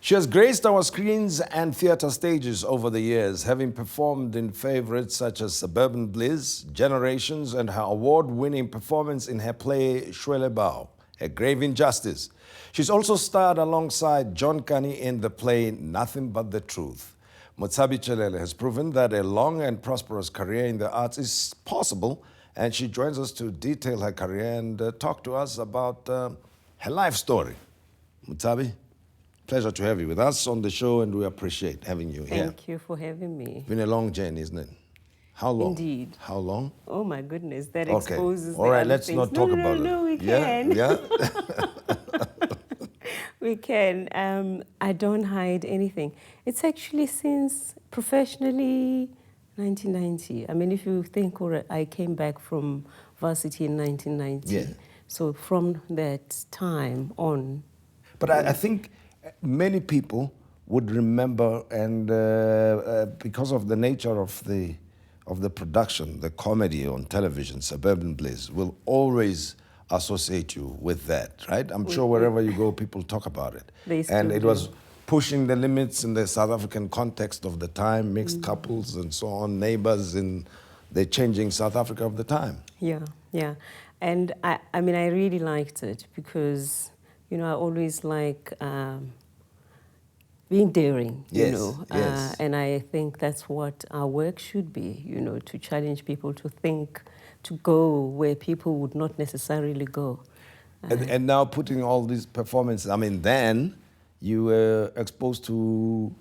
She has graced our screens and theatre stages over the years, having performed in favourites such as Suburban Bliss, Generations, and her award-winning performance in her play Shwele Bawo, A Grave Injustice. She's also starred alongside John Kani in the play Nothing But the Truth. Motshabi Tyelele has proven that a long and prosperous career in the arts is possible, and she joins us to detail her career and talk to us about her life story. Motshabi, pleasure to have you with us on the show, and we appreciate having you here. Thank you for having me. It's been a long journey, isn't it? How long? Indeed. How long? Oh my goodness, that Okay. exposes All the right, other let's things. not talk about it. No, we can. Yeah? We can. I don't hide anything. It's actually since professionally 1990. I mean, if you think, I came back from varsity in 1990. Yeah. So from that time on. But I think many people would remember, and because of the nature of the production, the comedy on television, Suburban Bliss, will always associate you with that, right? I'm sure wherever you go, people talk about it. They still and it do. was pushing the limits in the South African context of the time, mixed couples and so on, neighbors in the changing South Africa of the time. Yeah, yeah. And I mean, I really liked it because, you know, I always like being daring, Yes, you know. yes. And I think that's what our work should be, you know, to challenge people to think, to go where people would not necessarily go. And now putting all these performances, I mean, then you were exposed to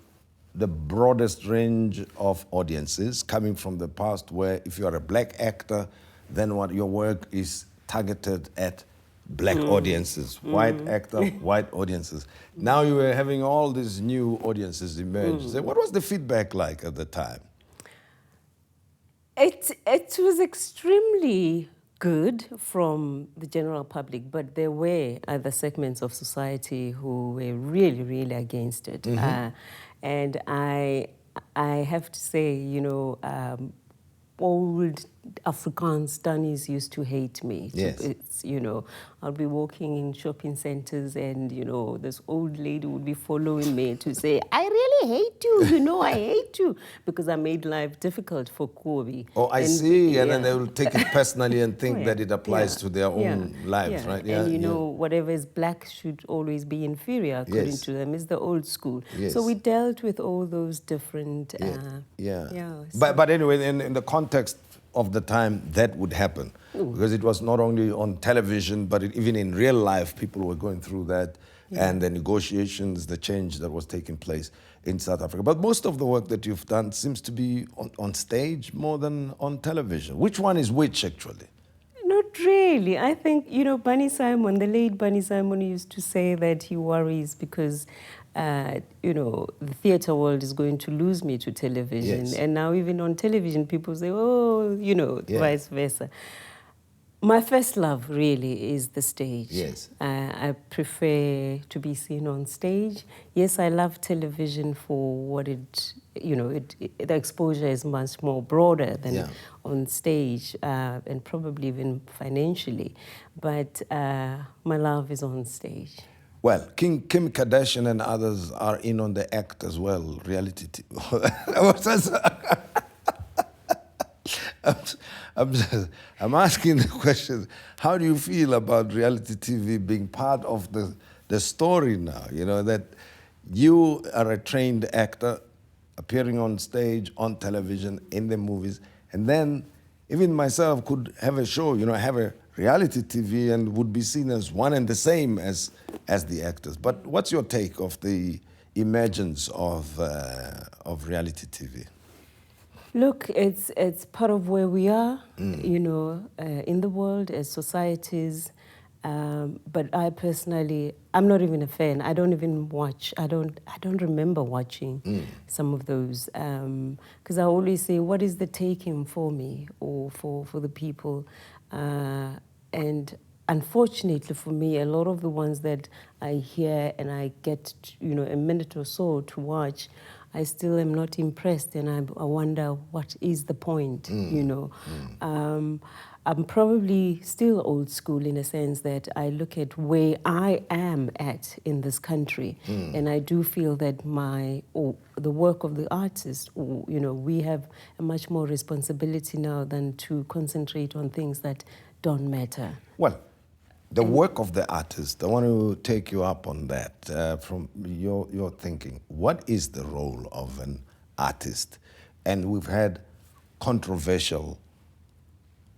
the broadest range of audiences coming from the past, where if you're a black actor, then what your work is targeted at black audiences, white actor, white audiences. Now you were having all these new audiences emerge. So what was the feedback like at the time? It was extremely good from the general public, but there were other segments of society who were really, really against it. And I have to say, you know, old Afrikaans Tannies used to hate me. Yes. It's, you know, I'll be walking in shopping centers and, you know, this old lady would be following me to say, I really hate you, you know, I hate you, because I made life difficult for Kobe. Oh, I see. And then they will take it personally and think Oh, yeah. that it applies Yeah. to their own lives, Yeah. right? And you know, whatever is black should always be inferior, according Yes. to them. It's the old school. Yes. So we dealt with all those different... Yeah. so- But anyway, in the context of the time, that would happen. Because it was not only on television, but even in real life, people were going through that. And the negotiations, the change that was taking place in South Africa. But most of the work that you've done seems to be on stage more than on television. Which one is which, actually? Not really. I think, you know, Bunny Simon, the late Bunny Simon, used to say that he worries because, you know, the theatre world is going to lose me to television. Yes. And now even on television, people say, oh, you know, vice versa. My first love really is the stage. Yes. I prefer to be seen on stage. Yes, I love television for what it, you know, the exposure is much more broader than on stage, and probably even financially. But my love is on stage. Well, Kim Kardashian and others are in on the act as well, reality TV. I'm asking the question, how do you feel about reality TV being part of the story now? You know, that you are a trained actor appearing on stage, on television, in the movies, and then even myself could have a show, you know, have a reality TV and would be seen as one and the same as the actors. But what's your take of the emergence of reality TV? Look, it's part of where we are, you know, in the world as societies. But I personally, I'm not even a fan. I don't even watch. I don't remember watching some of those, because I always say, what is the taking for me or for the people? And unfortunately for me, a lot of the ones that I hear and I get, you know, a minute or so to watch, I still am not impressed, and I wonder what is the point, you know. I'm probably still old school in a sense that I look at where I am at in this country, and I do feel that the work of the artist, we have a much more responsibility now than to concentrate on things that don't matter. Well, the work of the artist, I want to take you up on that from your thinking. What is the role of an artist? And we've had controversial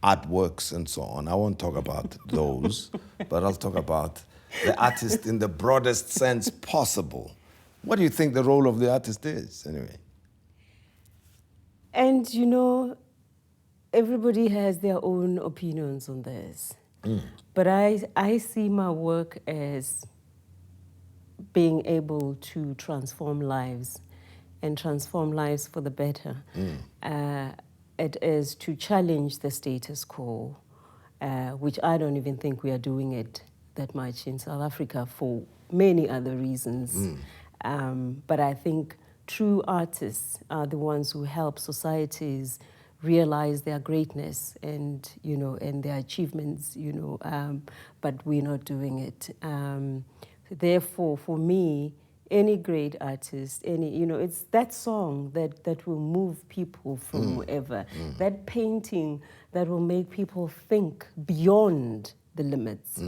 artworks and so on. I won't talk about those, but I'll talk about the artist in the broadest sense possible. What do you think the role of the artist is, anyway? And, everybody has their own opinions on this. But I see my work as being able to transform lives and transform lives for the better. It is to challenge the status quo, which I don't even think we are doing it that much in South Africa for many other reasons. But I think true artists are the ones who help societies realize their greatness and their achievements, but we're not doing it. Therefore, for me, any great artist, it's that song that will move people from wherever, that painting that will make people think beyond the limits,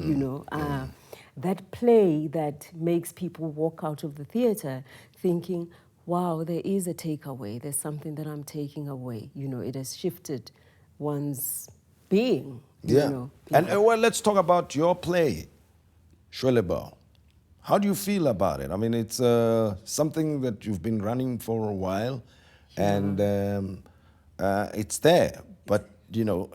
that play that makes people walk out of the theater thinking, wow, there is a takeaway, there's something that I'm taking away, it has shifted one's being, And well, let's talk about your play, Shwele Bawo. How do you feel about it? I mean, it's something that you've been running for a while, and it's there, but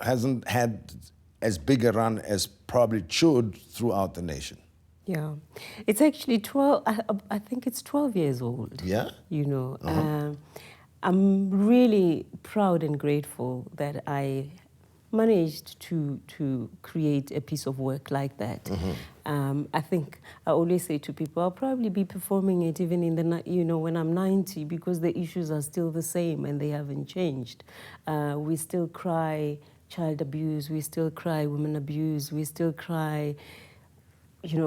hasn't had as big a run as probably it should throughout the nation. Yeah, it's actually 12. I think it's 12 years old. Yeah. I'm really proud and grateful that I managed to create a piece of work like that. I think I always say to people, I'll probably be performing it even in the when I'm 90, because the issues are still the same and they haven't changed. We still cry child abuse, we still cry women abuse, we still cry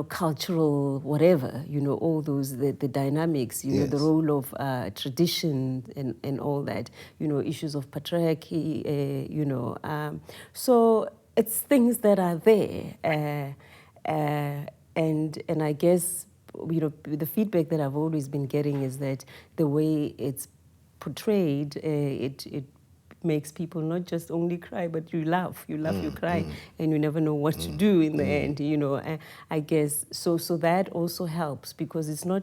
cultural whatever, all those, the dynamics, Yes. the role of tradition and all that, issues of patriarchy, so it's things that are there. And I guess, the feedback that I've always been getting is that the way it's portrayed, it makes people not just only cry, but you laugh, you cry, and you never know what to do in the end, I guess. So that also helps, because it's not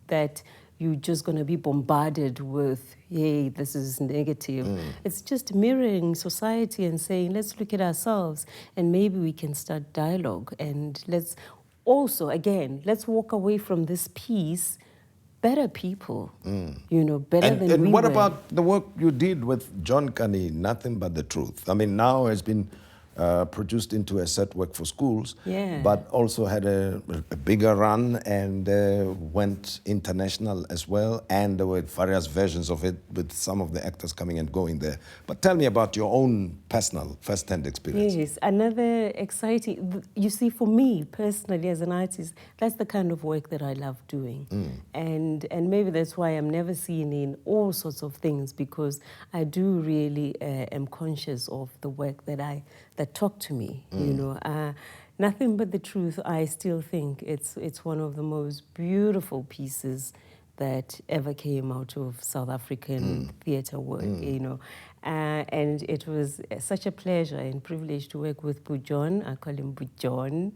that you're just going to be bombarded with, hey, this is negative. It's just mirroring society and saying, let's look at ourselves and maybe we can start dialogue. And let's also, again, let's walk away from this piece better people, better than we were. And what about the work you did with John Kani, Nothing But the Truth? I mean, now has been produced into a set work for schools, but also had a bigger run and went international as well, and there were various versions of it with some of the actors coming and going there. But tell me about your own personal first-hand experience. Yes, another exciting, you see, for me personally as an artist, that's the kind of work that I love doing. And maybe that's why I'm never seen in all sorts of things, because I do really am conscious of the work that talk to me, Nothing But the Truth, I still think it's one of the most beautiful pieces that ever came out of South African theatre work, and it was such a pleasure and privilege to work with Bujon. I call him Bujon.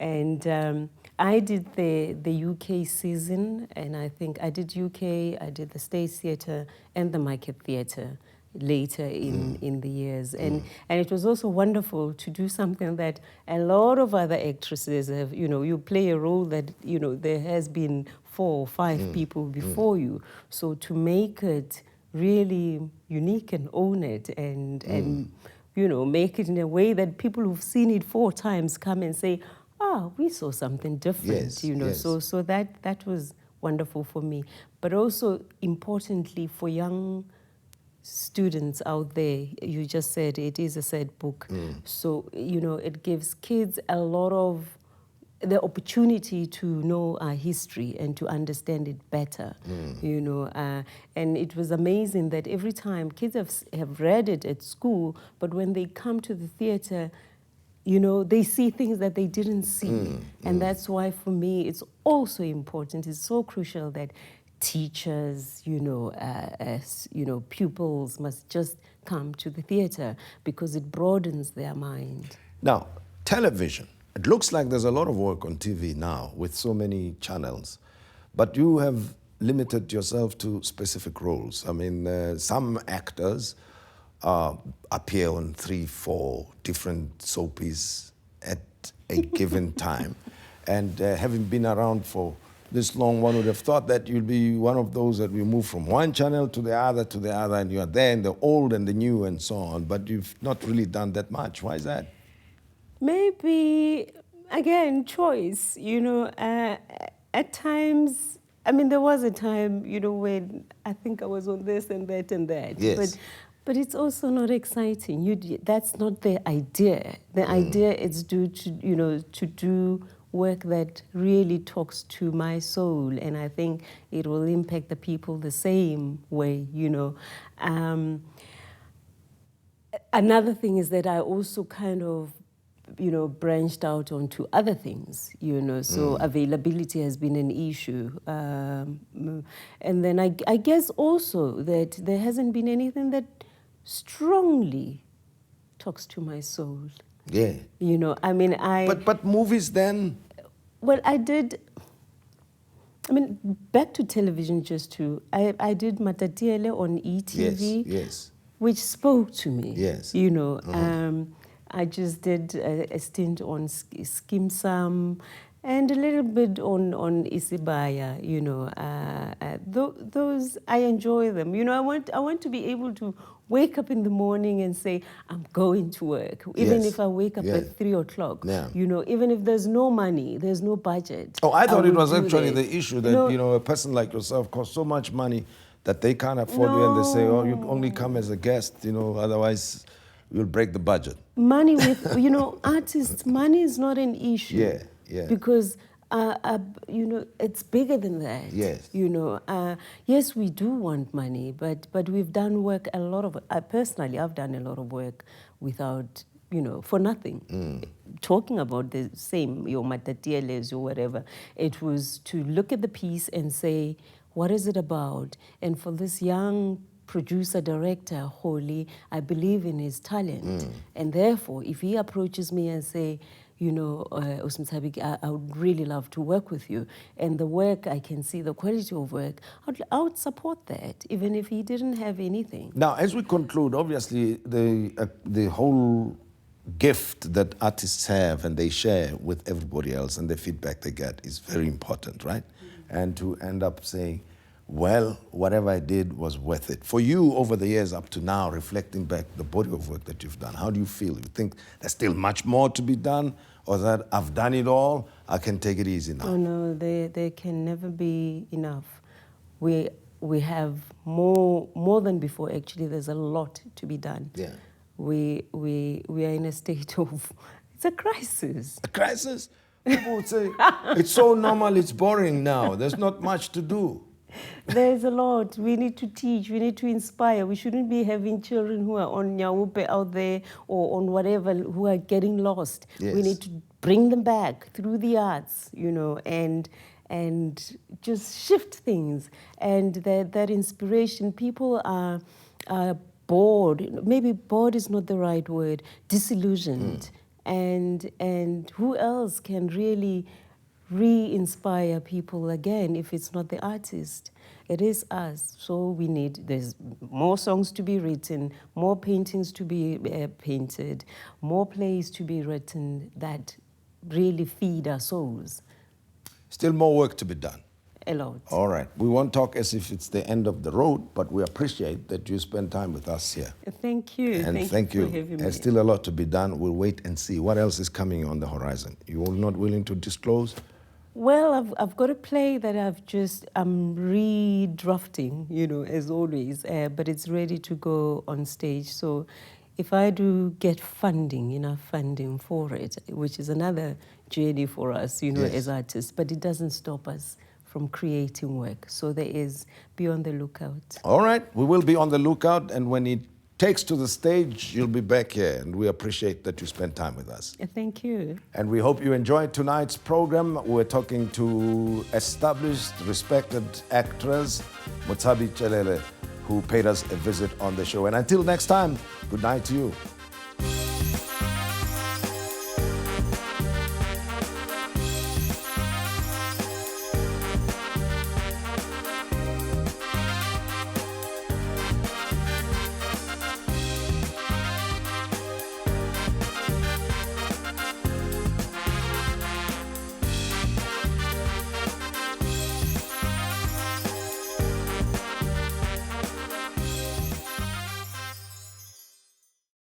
And I did the UK season, and I think I did UK, I did the State Theatre and the Market Theatre later in the years. And it was also wonderful to do something that a lot of other actresses have, you play a role that, there has been 4 or 5 people before you. So to make it really unique and own it and make it in a way that people who've seen it 4 times come and say, we saw something different, Yes. So that was wonderful for me. But also, importantly, for young students out there, you just said it is a sad book. So, it gives kids a lot of the opportunity to know our history and to understand it better, and it was amazing that every time kids have read it at school, but when they come to the theater, they see things that they didn't see. And that's why for me, it's also important, it's so crucial that teachers, pupils must just come to the theater because it broadens their mind. Now, television. It looks like there's a lot of work on TV now with so many channels, but you have limited yourself to specific roles. I mean, some actors appear on 3-4 different soapies at a given time. And having been around for this long, one would have thought that you'd be one of those that will move from one channel to the other, and you are there in the old and the new and so on, but you've not really done that much. Why is that? Maybe, again, choice, at times, I mean, there was a time, when I think I was on this and that and that. Yes. But it's also not exciting. That's not the idea. The idea is to do work that really talks to my soul, and I think it will impact the people the same way, Another thing is that I also kind of branched out onto other things, so availability has been an issue. And then I guess also that there hasn't been anything that strongly talks to my soul. Yeah. But movies then? Well, back to television I did Motshabi Tyelele on ETV. Yes. Which spoke to me. Yes. I just did a stint on Skim Sam and a little bit on Isibaya, those, I enjoy them. I want to be able to wake up in the morning and say, I'm going to work. Even if I wake up at 3 o'clock, even if there's no money, there's no budget. Oh, I thought it was actually the issue that, a person like yourself costs so much money that they can't afford you, and they say, oh, you only come as a guest, otherwise you'll break the budget. Money with, artists, money is not an issue. Yeah. Because, it's bigger than that. Yes. Yes, we do want money, but we've done work, personally, I've done a lot of work without, for nothing. Talking about the same, your Motshabi Tyelele or whatever, it was to look at the piece and say, what is it about? And for this young producer, director, Holy, I believe in his talent. And therefore, if he approaches me and say, Motshabi, I would really love to work with you, and the work, I can see the quality of work, I would support that, even if he didn't have anything. Now, as we conclude, obviously, the whole gift that artists have and they share with everybody else and the feedback they get is very important, right? And to end up saying, well, whatever I did was worth it. For you, over the years up to now, reflecting back the body of work that you've done, how do you feel? You think there's still much more to be done, or that I've done it all, I can take it easy now? Oh no, there can never be enough. We have more than before. Actually, there's a lot to be done. Yeah. We are in a state of, it's a crisis. A crisis? People would say, it's so normal, it's boring now. There's not much to do. There's a lot. We need to teach. We need to inspire. We shouldn't be having children who are on Nyawupe out there or on whatever, who are getting lost. Yes. We need to bring them back through the arts, and just shift things. And that inspiration, people are bored. Maybe bored is not the right word. Disillusioned. And who else can really re-inspire people again if it's not the artist? It is us. So there's more songs to be written, more paintings to be painted, more plays to be written that really feed our souls. Still more work to be done. A lot. All right. We won't talk as if it's the end of the road, but we appreciate that you spend time with us here. Thank you. And thank you. For having me. There's still a lot to be done. We'll wait and see what else is coming on the horizon. You're not willing to disclose? Well, I've got a play that I'm redrafting, as always, but it's ready to go on stage. So if I do get enough funding for it, which is another journey for us, Yes. as artists, but it doesn't stop us from creating work. So be on the lookout. All right, we will be on the lookout, and when it takes to the stage, you'll be back here, and we appreciate that you spent time with us. Thank you. And we hope you enjoyed tonight's program. We're talking to established, respected actress, Motshabi Tyelele, who paid us a visit on the show. And until next time, good night to you.